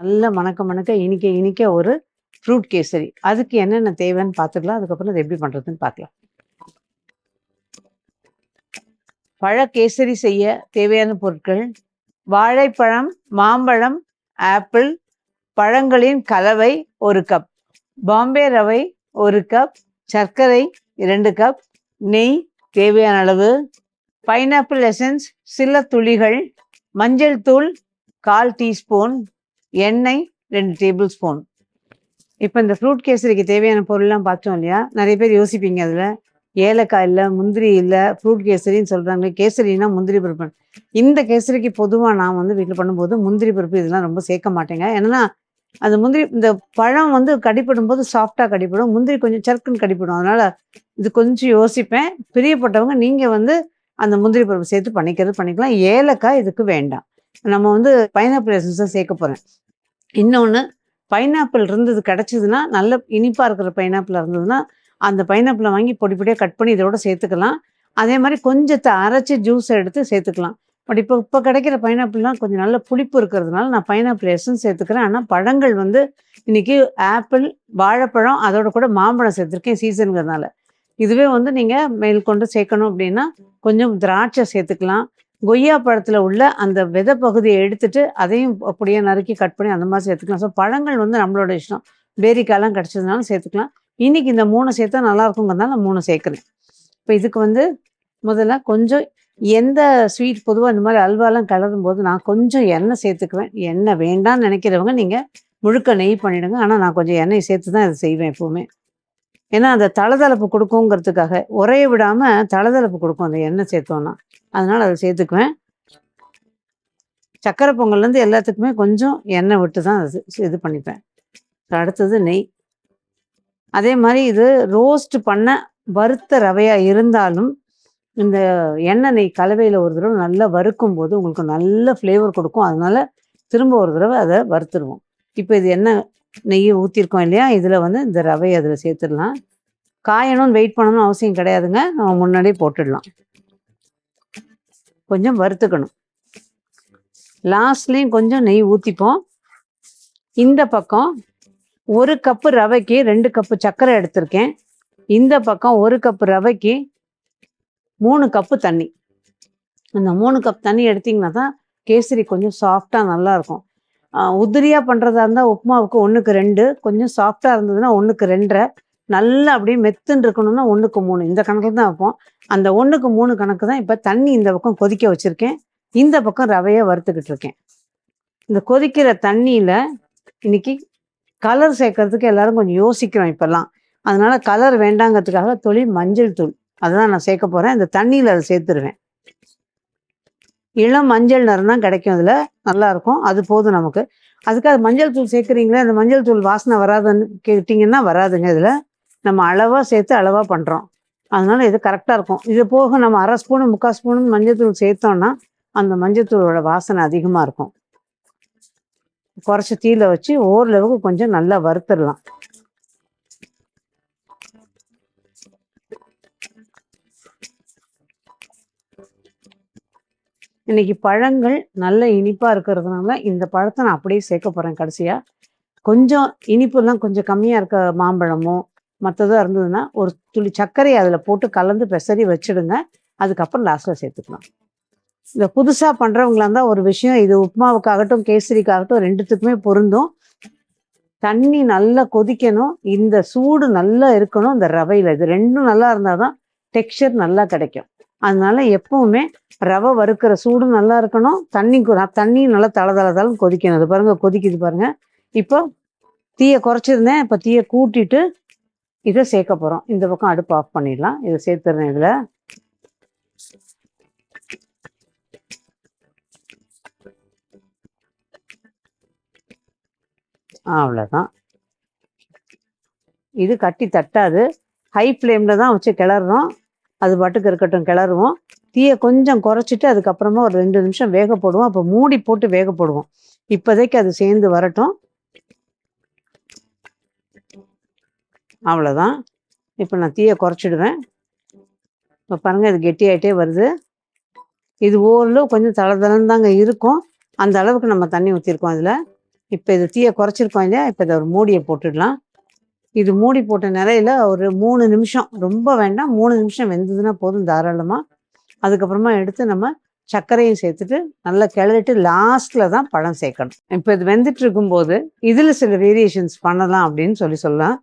நல்ல மணக்க மணக்க இனிக்க இனிக்க ஒரு ஃப்ரூட் கேசரி. அதுக்கு என்னென்ன தேவைன்னு பார்த்துக்கலாம். அதுக்கப்புறம் அது எப்படி பண்ணுறதுன்னு பார்க்கலாம். பழ கேசரி செய்ய தேவையான பொருட்கள்: வாழைப்பழம், மாம்பழம், ஆப்பிள், பழங்களின் கலவை 1 கப், பாம்பே ரவை 1 கப், சர்க்கரை 2 கப், நெய் தேவையான அளவு, பைனாப்பிள் எசன்ஸ் சில துளிகள், மஞ்சள் தூள் 1/4 டீஸ்பூன், எண்ணெய் 2 டேபிள் ஸ்பூன். இப்போ இந்த ஃப்ரூட் கேசரிக்கு தேவையான பொருள்லாம் பார்த்தோம் இல்லையா? நிறைய பேர் யோசிப்பீங்க அதில் ஏலக்காய் இல்லை, முந்திரி இல்லை, ஃப்ரூட் கேசரின்னு சொல்கிறாங்க. கேசரினா முந்திரி பருப்பு. இந்த கேசரிக்கு பொதுவாக நான் வந்து வீட்டில் பண்ணும்போது முந்திரி பருப்பு இதெல்லாம் ரொம்ப சேர்க்க மாட்டேங்க. ஏன்னா அந்த முந்திரி இந்த பழம் வந்து கடிப்படும் போது சாஃப்டாக கடிப்படும், முந்திரி கொஞ்சம் சர்க்குன்னு கடிப்படும். அதனால் இது கொஞ்சம் யோசிப்பேன். பிரியப்பட்டவங்க நீங்கள் வந்து அந்த முந்திரி பருப்பு சேர்த்து பண்ணிக்கலாம். ஏலக்காய் இதுக்கு வேண்டாம். நம்ம வந்து பைனாப்பிள் எசன்ஸை சேர்க்க போகிறேன். இன்னொன்று, பைனாப்பிள் இருந்தது கிடச்சிதுன்னா, நல்ல இனிப்பாக இருக்கிற பைனாப்பிள் இருந்ததுன்னா அந்த பைனாப்பிளை வாங்கி பொடி பொடியாக கட் பண்ணி இதோட சேர்த்துக்கலாம். அதே மாதிரி கொஞ்சத்தை அரைச்சி ஜூஸ் எடுத்து சேர்த்துக்கலாம். பட் இப்போ கிடைக்கிற பைனாப்பிள்லாம் கொஞ்சம் நல்ல புளிப்பு இருக்கிறதுனால நான் பைனாப்பிள் எசன்ஸ் சேர்த்துக்கிறேன். ஆனால் பழங்கள் வந்து இன்றைக்கி ஆப்பிள், வாழைப்பழம், அதோட கூட மாம்பழம் சேர்த்துருக்கேன் சீசனுங்கிறதுனால. இதுவே வந்து நீங்கள் மேற்கொண்டு சேர்க்கணும் அப்படின்னா கொஞ்சம் திராட்சை சேர்த்துக்கலாம். கொய்யா பழத்தில் உள்ள அந்த விதை பகுதியை எடுத்துட்டு அதையும் அப்படியே நறுக்கி கட் பண்ணி அந்த மாதிரி சேர்த்துக்கலாம். ஸோ பழங்கள் வந்து நம்மளோட இஷ்டம். பேரிக்காயெல்லாம் கிடச்சதுனாலும் சேர்த்துக்கலாம். இன்றைக்கி இந்த 3 சேர்த்தா நல்லா இருக்குங்கிறதுனால நான் 3 சேர்க்குறேன். இப்போ இதுக்கு வந்து முதல்ல கொஞ்சம் எந்த ஸ்வீட் பொதுவாக இந்த மாதிரி அல்வாலாம் கிளறும் போது நான் கொஞ்சம் எண்ணெய் சேர்த்துக்குவேன். எண்ணெய் வேண்டாம்னு நினைக்கிறவங்க நீங்கள் முழுக்க நெய் பண்ணிவிடுங்க. ஆனால் நான் கொஞ்சம் எண்ணெய் சேர்த்து தான் இதை செய்வேன் எப்போவுமே. ஏன்னா அந்த தளதளப்பு கொடுக்குங்கிறதுக்காக, உரைய விடாமல் தளதளப்பு கொடுக்கும் அந்த எண்ணெய் சேர்த்தோன்னா. அதனால் அதை சேர்த்துக்குவேன். சக்கரை பொங்கல்லேருந்து எல்லாத்துக்குமே கொஞ்சம் எண்ணெய் விட்டு தான் அது இது பண்ணிப்பேன். அடுத்தது நெய். அதே மாதிரி இது ரோஸ்ட் பண்ண வறுத்த ரவையாக இருந்தாலும் இந்த எண்ணெய் நெய் கலவையில் ஒரு தடவை நல்லா வறுக்கும் போது உங்களுக்கு நல்ல ஃப்ளேவர் கொடுக்கும். அதனால் திரும்ப ஒரு தடவை அதை வறுத்துருவோம். இப்போ இது எண்ணெய் நெய்யை ஊற்றிருக்கோம் இல்லையா? இதில் வந்து இந்த ரவையை அதில் சேர்த்துடலாம். காயணும்னு வெயிட் பண்ணணும்னு அவசியம் கிடையாதுங்க. நம்ம முன்னாடியே போட்டுடலாம். கொஞ்சம் வறுத்துக்கணும். லாஸ்ட்லேயும் கொஞ்சம் நெய் ஊற்றிப்போம். இந்த பக்கம் 1 கப்பு ரவைக்கு 2 கப்பு சர்க்கரை எடுத்திருக்கேன். இந்த பக்கம் 1 கப்பு ரவைக்கு 3 கப்பு தண்ணி. அந்த 3 கப் தண்ணி எடுத்திங்கன்னா தான் கேசரி கொஞ்சம் சாஃப்டாக நல்லாயிருக்கும். உதிரியாக பண்ணுறதா இருந்தால் உப்புமாவுக்கு 1க்கு 2, கொஞ்சம் சாஃப்டாக இருந்ததுன்னா 1க்கு 2.5, நல்லா அப்படியே மெத்துன்னு இருக்கணும்னா 1க்கு 3, இந்த கணக்கில் தான் வைப்போம். அந்த 1க்கு 3 கணக்கு தான். இப்போ தண்ணி இந்த பக்கம் கொதிக்க வச்சுருக்கேன். இந்த பக்கம் ரவையை வறுத்துக்கிட்டு இருக்கேன். இந்த கொதிக்கிற தண்ணியில் இன்றைக்கி கலர் சேர்க்கறதுக்கு எல்லோரும் கொஞ்சம் யோசிக்கிறோம் இப்போல்லாம். அதனால் கலர் வேண்டாங்கிறதுக்காக துளி மஞ்சள் தூள் அதுதான் நான் சேர்க்க போகிறேன். இந்த தண்ணியில் அதை சேர்த்துருவேன். இளம் மஞ்சள் நிறம் தான் கிடைக்கும். அதில் நல்லாயிருக்கும். அது போதும் நமக்கு. அதுக்காக மஞ்சள் தூள் சேர்க்குறீங்களே, அந்த மஞ்சள் தூள் வாசனை வராதுன்னு கேட்டிங்கன்னா வராதுங்க. இதில் நம்ம அளவாக சேர்த்து அளவாக பண்ணுறோம். அதனால் இது கரெக்டாக இருக்கும். இது போக நம்ம 1/2 ஸ்பூனு 3/4 ஸ்பூனு மஞ்சள் தூள் சேர்த்தோன்னா அந்த மஞ்சள் தூளோட வாசனை அதிகமாக இருக்கும். குறைச்சி தீயில வச்சு ஓரளவுக்கு கொஞ்சம் நல்லா வறுத்துடலாம். இன்னைக்கு பழங்கள் நல்ல இனிப்பாக இருக்கிறதுனால இந்த பழத்தை நான் அப்படியே சேர்க்க போகிறேன். கடைசியாக கொஞ்சம் இனிப்புலாம் கொஞ்சம் கம்மியாக இருக்க மாம்பழமோ மற்றதாக இருந்ததுன்னா ஒரு துளி சர்க்கரையை அதில் போட்டு கலந்து பெசரி வச்சுடுங்க. அதுக்கப்புறம் லாஸ்ட்டில் சேர்த்துக்கலாம். இந்த புதுசாக பண்ணுறவங்களா இருந்தால் ஒரு விஷயம், இது உப்புமாவுக்காகட்டும் கேசரிக்காகட்டும் 2த்துக்குமே பொருந்தும். தண்ணி நல்லா கொதிக்கணும், இந்த சூடு நல்லா இருக்கணும். இந்த ரவையில் இது 2ம் நல்லா இருந்தால் தான் டெக்ஸ்சர் நல்லா கிடைக்கும். அதனால எப்பவுமே ரவை வறுக்கிற சூடும் நல்லா இருக்கணும், தண்ணியும் நல்லா தளதளன்னு கொதிக்கணும். அது பாருங்கள் கொதிக்குது பாருங்கள். இப்போ தீயை குறைச்சிருந்தேன், இப்போ தீயை கூட்டிட்டு இதை சேர்க்க போகிறோம். இந்த பக்கம் அடுப்பு ஆஃப் பண்ணிடலாம். இதை சேர்த்துறேன். இதில் அவ்வளோதான். இது கட்டி தட்டாது. ஹை ஃப்ளேமில் தான் வச்சு கிளறணும். அது பாட்டுக்கு இருக்கட்டும், கிளறுவோம். தீயை கொஞ்சம் குறைச்சிட்டு அதுக்கப்புறமா ஒரு 2 நிமிஷம் வேக போடுவோம். அப்போ மூடி போட்டு வேக போடுவோம். இப்போதைக்கு அது சேர்ந்து வரட்டும். அவ்வளோதான். இப்போ நான் தீயை குறைச்சிடுவேன். இப்போ பாருங்கள், இது கெட்டியாகிட்டே வருது. இது ஓரளவு கொஞ்சம் தளதளன்னு தாங்க இருக்கும். அந்த அளவுக்கு நம்ம தண்ணி ஊற்றிருக்கோம். அதில் இப்போ இது தீயை குறைச்சிருக்கோம் இல்லையா, இப்போ இதை ஒரு மூடியை போட்டுடலாம். இது மூடி போட்ட நிலையில ஒரு 3 நிமிஷம், ரொம்ப வேண்டாம், 3 நிமிஷம் வெந்ததுன்னா போதும் தாராளமாக. அதுக்கப்புறமா எடுத்து நம்ம சர்க்கரையும் சேர்த்துட்டு நல்லா கிளறிட்டு லாஸ்ட்ல தான் பழம் சேர்க்கணும். இப்போ இது வெந்துட்டு இருக்கும்போது இதில் சில வேரியேஷன்ஸ் பண்ணலாம் அப்படின்னு சொல்லலாம்.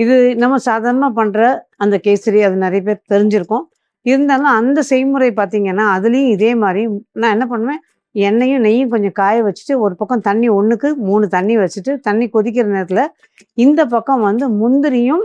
இது நம்ம சாதாரணமாக பண்ணுற அந்த கேசரி அது நிறைய பேர் தெரிஞ்சிருக்கும். இருந்தாலும் அந்த செய்முறை பார்த்தீங்கன்னா அதுலேயும் இதே மாதிரி நான் என்ன பண்ணுவேன், எண்ணெயும் நெய்யும் கொஞ்சம் காய வச்சுட்டு ஒரு பக்கம் தண்ணி 1க்கு 3 தண்ணி வச்சுட்டு தண்ணி கொதிக்கிற நேரத்தில் இந்த பக்கம் வந்து முந்திரியும்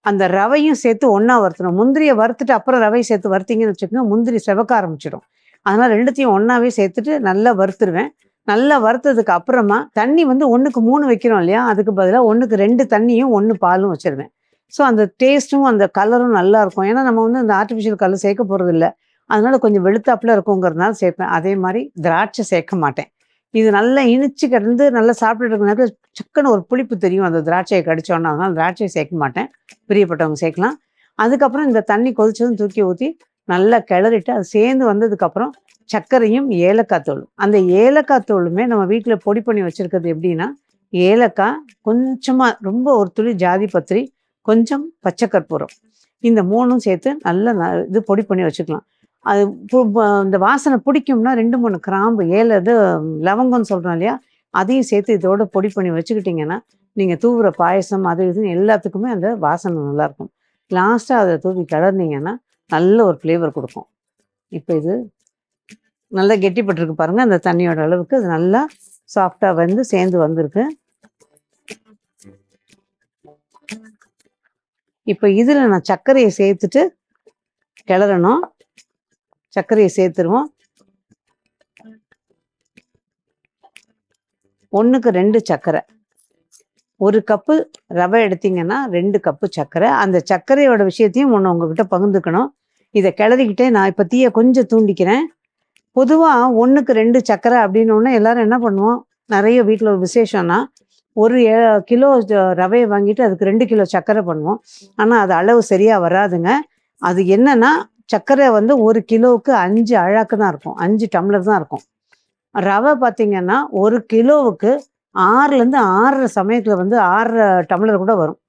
அந்த ரவையும் சேர்த்து ஒன்றா வறுத்தணும். முந்திரியை வறுத்துட்டு அப்புறம் ரவையை சேர்த்து வறுத்தீங்கன்னு வச்சுக்கோங்க, முந்திரி செவக்க ஆரம்பிச்சிடும். அதனால் ரெண்டுத்தையும் ஒன்றாவே சேர்த்துட்டு நல்லா வறுத்துருவேன். நல்லா வறுத்ததுக்கு அப்புறமா தண்ணி வந்து 1க்கு 3 வைக்கிறோம் இல்லையா, அதுக்கு பதிலாக 1க்கு 2 தண்ணியும் 1 பாலும் வச்சுருவேன். ஸோ அந்த டேஸ்ட்டும் அந்த கலரும் நல்லாயிருக்கும். ஏன்னா நம்ம வந்து அந்த ஆர்டிஃபிஷியல் கலர் சேர்க்க போகிறது இல்லை, அதனால் கொஞ்சம் வெளுத்தாப்பில் இருக்குங்கிறதுனால சேர்ப்பேன். அதே மாதிரி திராட்சை சேர்க்க மாட்டேன். இது நல்லா இனிச்சு கிடந்து நல்லா சாப்பிட்டுட்டு இருக்க நேரத்தில் சக்குன்னு ஒரு புளிப்பு தெரியும் அந்த திராட்சையை கடிச்சோன்னா, அதனால் திராட்சையை சேர்க்க மாட்டேன். பிரியப்பட்டவங்க சேர்க்கலாம். அதுக்கப்புறம் இந்த தண்ணி கொதிச்சதும் தூக்கி ஊற்றி நல்லா கிளறிட்டு அது சேர்ந்து வந்ததுக்கப்புறம் சர்க்கரையும் ஏலக்காய் தூளும், அந்த ஏலக்காய் தூளுமே நம்ம வீட்டில் பொடி பண்ணி வச்சுருக்கிறது எப்படின்னா, ஏலக்காய் கொஞ்சமாக, ரொம்ப ஒரு துளி ஜாதி பத்திரி, கொஞ்சம் பச்சை கற்பூரம், இந்த 3ம் சேர்த்து நல்லா இது பொடி பண்ணி வச்சுக்கலாம். அது இந்த வாசனை பிடிக்கும்னா 2 3 கிராம்பு, இது லவங்கம்னு சொல்கிறோம் இல்லையா, அதையும் சேர்த்து இதோட பொடி பண்ணி வச்சுக்கிட்டிங்கன்னா நீங்கள் தூவுற பாயசம் அது இதுன்னு எல்லாத்துக்குமே அந்த வாசனை நல்லாயிருக்கும். லாஸ்ட்டாக அதை தூவி கிளறினீங்கன்னா நல்ல ஒரு ஃப்ளேவர் கொடுக்கும். இப்போ இது நல்லா கெட்டிப்பட்டிருக்கு பாருங்கள், அந்த தண்ணியோட அளவுக்கு அது நல்லா சாஃப்டாக வந்து சேர்ந்து வந்திருக்கு. இப்போ இதில் நான் சர்க்கரையை சேர்த்துட்டு கிளறணும். சர்க்கரையை சேர்த்துருவோம். 1க்கு 2 சர்க்கரை, 1 கப்பு ரவை எடுத்தீங்கன்னா 2 கப்பு சர்க்கரை. அந்த சர்க்கரையோட விஷயத்தையும் ஒன்று உங்ககிட்ட பகிர்ந்துக்கணும். இதை கிளறிக்கிட்டே நான் இப்போ தீயை கொஞ்சம் தூண்டிக்கிறேன். பொதுவாக 1க்கு 2 சர்க்கரை அப்படின்னோடனே எல்லாரும் என்ன பண்ணுவோம், நிறைய வீட்டில் ஒரு விசேஷம்னா 1 கிலோ ரவையை வாங்கிட்டு அதுக்கு 2 கிலோ சர்க்கரை பண்ணுவோம். ஆனால் அது அளவு சரியாக வராதுங்க. அது என்னன்னா, சர்க்கரை வந்து 1 கிலோவுக்கு 5 அழாக்கு தான் இருக்கும், 5 டம்ளர் தான் இருக்கும். ரவை பார்த்தீங்கன்னா 1 கிலோவுக்கு 6லேருந்து 6.5 சமயத்தில் வந்து 6 டம்ளர் கூட வரும்.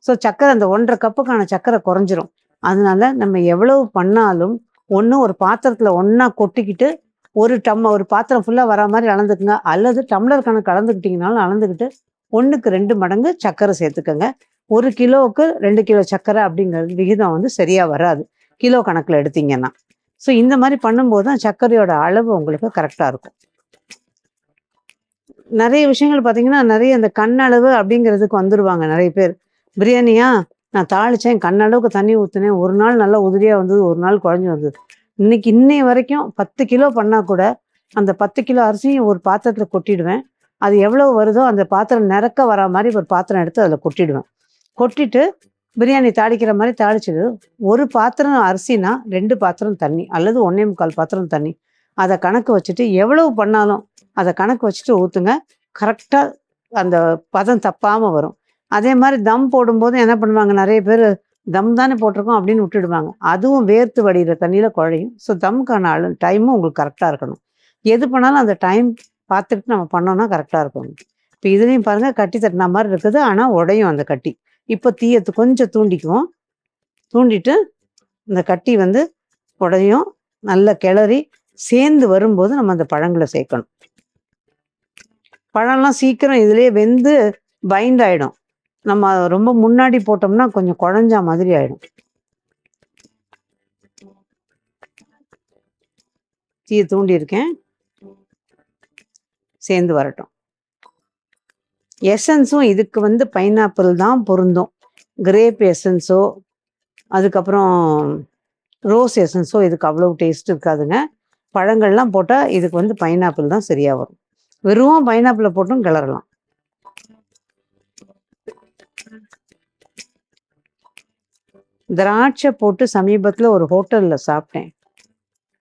ஸோ சர்க்கரை அந்த 1.5 கப்புக்கான சர்க்கரை குறைஞ்சிரும். அதனால நம்ம எவ்வளவு பண்ணாலும் ஒன்று ஒரு பாத்திரத்தில் ஒன்றா கொட்டிக்கிட்டு ஒரு பாத்திரம் ஃபுல்லாக வரா மாதிரி அளந்துக்குங்க, அல்லது டம்ளர் கணக்கு அளந்துக்கிட்டிங்கனாலும் அளந்துக்கிட்டு 1க்கு 2 மடங்கு சர்க்கரை சேர்த்துக்கோங்க. 1 கிலோவுக்கு 2 கிலோ சர்க்கரை அப்படிங்கிறது விகிதம் வந்து சரியாக வராது கிலோ கணக்கில் எடுத்தீங்கன்னா. ஸோ இந்த மாதிரி பண்ணும்போது தான் சர்க்கரையோட அளவு உங்களுக்கு கரெக்டாக இருக்கும். நிறைய விஷயங்கள் பார்த்தீங்கன்னா நிறைய அந்த கண்ணளவு அப்படிங்கிறதுக்கு வந்துடுவாங்க நிறைய பேர். பிரியாணியா நான் தாளித்தேன், கண்ணளவுக்கு தண்ணி ஊற்றினேன், ஒரு நாள் நல்லா உதிரியாக வந்தது, ஒரு நாள் குழஞ்சி வந்தது. இன்னை வரைக்கும் 10 கிலோ பண்ணால் கூட அந்த 10 கிலோ அரிசியும் ஒரு பாத்திரத்தில் கொட்டிடுவேன். அது எவ்வளோ வருதோ அந்த பாத்திரம் நிறக்க வரா மாதிரி ஒரு பாத்திரம் எடுத்து அதில் கொட்டிடுவேன். கொட்டிட்டு பிரியாணி தாளிக்கிற மாதிரி தாளிச்சுட்டு, ஒரு பாத்திரம் அரிசினா 2 பாத்திரம் தண்ணி அல்லது 1.25 பாத்திரம் தண்ணி, அதை கணக்கு வச்சுட்டு எவ்வளவு பண்ணாலும் அதை கணக்கு வச்சுட்டு ஊற்றுங்க. கரெக்டாக அந்த பதம் தப்பாமல் வரும். அதே மாதிரி தம் போடும்போது என்ன பண்ணுவாங்க, நிறைய பேர் தம் தானே போட்டிருக்கோம் அப்படின்னு விட்டுடுவாங்க. அதுவும் வேர்த்து வடிகிற தண்ணியில் குழையும். ஸோ தம்முக்கான டைமும் உங்களுக்கு கரெக்டாக இருக்கணும். எது பண்ணாலும் அந்த டைம் பார்த்துட்டு நம்ம பண்ணோம்னா கரெக்டாக இருக்கும். இப்போ இதுலேயும் பாருங்கள், கட்டி தட்டின மாதிரி இருக்குது, ஆனால் உடையும் அந்த கட்டி. இப்போ தீயத்து கொஞ்சம் தூண்டிக்குவோம். தூண்டிட்டு இந்த கட்டி வந்து உடையும், நல்லா கிளறி சேர்ந்து வரும்போது நம்ம அந்த பழங்களை சேர்க்கணும். பழம்லாம் சீக்கிரம் இதுலேயே வெந்து பைண்ட் ஆகிடும். நம்ம ரொம்ப முன்னாடி போட்டோம்னா கொஞ்சம் குழஞ்சா மாதிரி ஆகிடும். தீயை தூண்டி இருக்கேன், சேர்ந்து வரட்டும். எசன்ஸும் இதுக்கு வந்து பைனாப்பிள் தான் பொருந்தும். கிரேப் எசன்ஸோ அதுக்கப்புறம் ரோஸ் எசன்ஸோ இதுக்கு அவ்வளோ டேஸ்ட் இருக்காதுங்க. பழங்கள்லாம் போட்டால் இதுக்கு வந்து பைனாப்பிள் தான் சரியாக வரும். வெறும் பைனாப்பிளை போட்டும் கிளறலாம். திராட்சை போட்டு சமீபத்தில் ஒரு ஹோட்டலில் சாப்பிட்டேன்.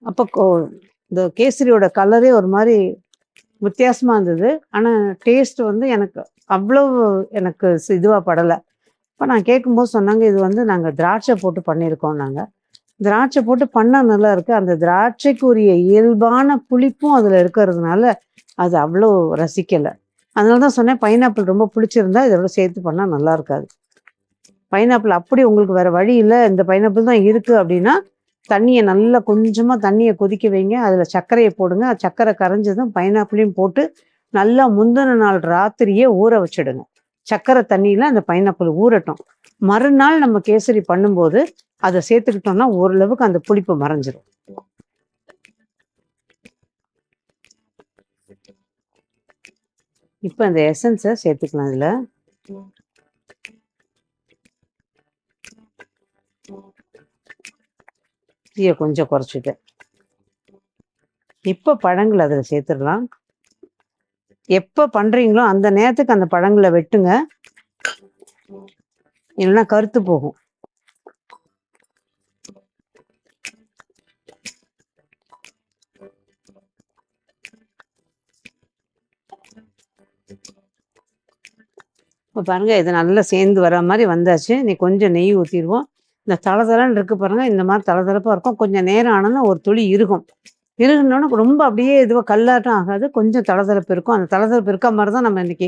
அப்போ இந்த கேசரியோட கலரே ஒரு மாதிரி வித்தியாசமாக இருந்தது. ஆனால் டேஸ்ட் வந்து எனக்கு அவ்வளவு இதுவாக படலை. இப்போ நான் கேட்கும்போது சொன்னாங்க, இது வந்து நாங்கள் திராட்சை போட்டு பண்ணியிருக்கோம். நாங்கள் திராட்சை போட்டு பண்ணால் நல்லா இருக்குது. அந்த திராட்சைக்குரிய இயல்பான புளிப்பும் அதில் இருக்கிறதுனால அது அவ்வளோ ரசிக்கலை. அதனால தான் சொன்னேன், பைனாப்பிள் ரொம்ப பிடிச்சிருந்தா இதோட சேர்த்து பண்ணால் நல்லா இருக்காது. பைனாப்பிள் அப்படி உங்களுக்கு வேறு வழி இல்லை, இந்த பைனாப்பிள் தான் இருக்குது அப்படின்னா, தண்ணியை நல்லா கொஞ்சமாக தண்ணியை கொதிக்க வைங்க. அதில் சர்க்கரையை போடுங்க. சர்க்கரை கரைஞ்சதும் பைனாப்பிளையும் போட்டு நல்லா முந்தின நாள் ராத்திரியே ஊற வச்சிடுங்க. சர்க்கரை தண்ணியில் அந்த பைனாப்பிள் ஊறட்டும். மறுநாள் நம்ம கேசரி பண்ணும்போது அதை சேர்த்துக்கிட்டோம்னா ஓரளவுக்கு அந்த புளிப்பு மறைஞ்சிரும். இப்போ அந்த எசன்ஸை சேர்த்துக்கலாம். இதில் தீயை கொஞ்சம் குறைச்சிட்டு இப்போ பழங்கள் அதில் சேர்த்துடலாம். எப்போ பண்ணுறீங்களோ அந்த நேரத்துக்கு அந்த பழங்களை வெட்டுங்க, இல்லைன்னா கருத்து போகும். இப்போ பாருங்கள், இது நல்லா சேர்ந்து வர மாதிரி வந்தாச்சு. நீ கொஞ்சம் நெய் ஊற்றிடுவோம். இந்த தளதளன்னு இருக்குது பாருங்கள், இந்த மாதிரி தளதளப்பாக இருக்கும். கொஞ்சம் நேரம் ஆனோன்னா ஒரு துளி இருக்கும். இருக்குனோன்னா ரொம்ப அப்படியே இதுவாக கல்லாட்டம் ஆகாது, கொஞ்சம் தளதளப்பு இருக்கும். அந்த தளதளப்பு இருக்க மாதிரி தான் நம்ம இன்றைக்கி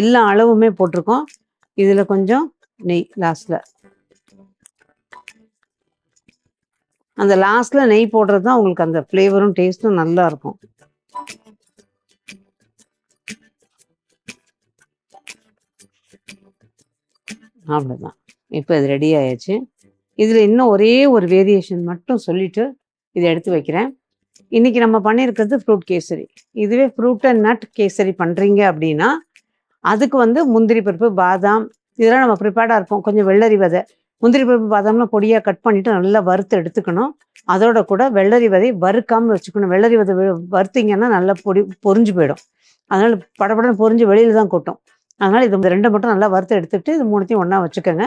எல்லா அளவுமே போட்டிருக்கோம். இதில் கொஞ்சம் நெய் லாஸ்ட்டில், அந்த லாஸ்ட்டில் நெய் போடுறது தான் உங்களுக்கு அந்த ஃப்ளேவரும் டேஸ்ட்டும் நல்லாயிருக்கும். அவ்வளோதான். இப்போ இது ரெடி ஆயிடுச்சு. இதில் இன்னும் ஒரே ஒரு வேரியேஷன் மட்டும் சொல்லிவிட்டு இதை எடுத்து வைக்கிறேன். இன்றைக்கி நம்ம பண்ணியிருக்கிறது ஃப்ரூட் கேசரி. இதுவே ஃப்ரூட் அண்ட் நட் கேசரி பண்ணுறீங்க அப்படின்னா அதுக்கு வந்து முந்திரி பருப்பு, பாதாம் இதெல்லாம் நம்ம ப்ரிப்பேர்டாக இருப்போம். கொஞ்சம் வெள்ளரி விதை, முந்திரி பருப்பு பாதாம்லாம் பொடியாக கட் பண்ணிவிட்டு நல்லா வறுத்து எடுத்துக்கணும். அதோட கூட வெள்ளரி விதை வறுக்காமல் வச்சுக்கணும். வெள்ளரி விதை வறுத்திங்கன்னா நல்லா பொரிஞ்சு போயிடும். அதனால் படப்படன்னு பொரிஞ்சு வெளியில் தான் கொட்டும். அதனால் இது ரெண்டை மட்டும் நல்லா வறுத்து எடுத்துக்கிட்டு இது மூணுத்தையும் ஒன்றா வச்சுக்கோங்க.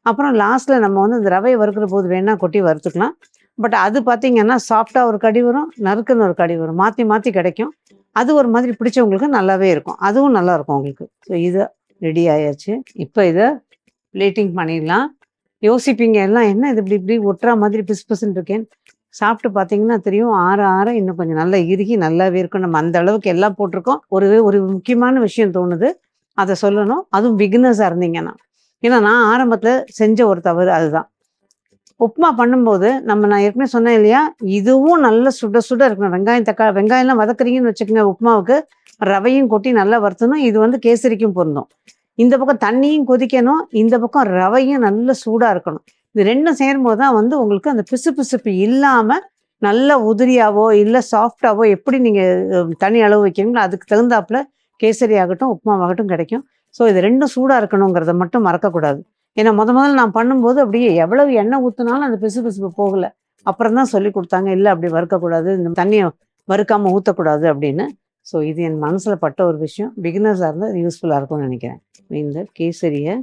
அப்புறம் லாஸ்ட்டில் நம்ம வந்து இந்த ரவையை வறுக்கிற போது வேணால் கொட்டி வறுத்துக்கலாம். பட் அது பார்த்திங்கன்னா சாஃப்டாக ஒரு கடி வரும், நறுக்குன்னு ஒரு கடி வரும், மாற்றி மாற்றி கிடைக்கும். அது ஒரு மாதிரி பிடிச்சவங்களுக்கு நல்லாவே இருக்கும், அதுவும் நல்லாயிருக்கும் உங்களுக்கு. ஸோ இதை ரெடி ஆயாச்சு. இப்போ இதை பிளேட்டிங் பண்ணிடலாம். யோசிப்பீங்க எல்லாம், என்ன இது இப்படி இப்படி ஒட்டுற மாதிரி பிசு பிசுன்னு இருக்கேன்னு. சாப்பிட்டு பார்த்தீங்கன்னா தெரியும், ஆற ஆற இன்னும் கொஞ்சம் நல்லா இறுகி நல்லாவே இருக்கும். நம்ம அந்த அளவுக்கு எல்லாம் போட்டிருக்கோம். ஒரு முக்கியமான விஷயம் தோணுது, அதை சொல்லணும். அதுவும் பிகினர்ஸாக இருந்தீங்கன்னா, ஏன்னா நான் ஆரம்பத்தில் செஞ்ச ஒரு தவறு அதுதான். உப்புமா பண்ணும்போது நான் ஏற்கனவே சொன்னேன் இல்லையா, இதுவும் நல்ல சுட சுட இருக்கணும். வெங்காயம்லாம் வதக்குறீங்கன்னு வச்சுக்கோங்க உப்புமாவுக்கு, ரவையும் கொட்டி நல்லா வறுத்தணும். இது வந்து கேசரிக்கும் பொருந்தும். இந்த பக்கம் தண்ணியும் கொதிக்கணும், இந்த பக்கம் ரவையும் நல்ல சூடாக இருக்கணும். இது ரெண்டும் சேரும்போது தான் வந்து உங்களுக்கு அந்த பிசு பிசுப்பு இல்லாமல் நல்ல உதிரியாவோ இல்லை சாஃப்டாவோ எப்படி நீங்கள் தனி அளவு வைக்கிறீங்களோ அதுக்கு தகுந்தாப்புல கேசரி ஆகட்டும் உப்புமாவாகட்டும் கிடைக்கும். ஸோ இது ரெண்டும் சூடாக இருக்கணுங்கிறத மட்டும் மறக்கக்கூடாது. ஏன்னா முதல்ல நான் பண்ணும்போது அப்படியே எவ்வளவு எண்ணெய் ஊற்றினாலும் அந்த பிசு பிசுப்பு போகலை. அப்புறம் தான் சொல்லி கொடுத்தாங்க, இல்லை அப்படி வறுக்கக்கூடாது, இந்த தண்ணியை வறுக்காமல் ஊற்றக்கூடாது அப்படின்னு. ஸோ இது என் மனசில் பட்ட ஒரு விஷயம். பிகினர்ஸாக இருந்தால் யூஸ்ஃபுல்லாக இருக்கும்னு நினைக்கிறேன். இந்த கேசரியை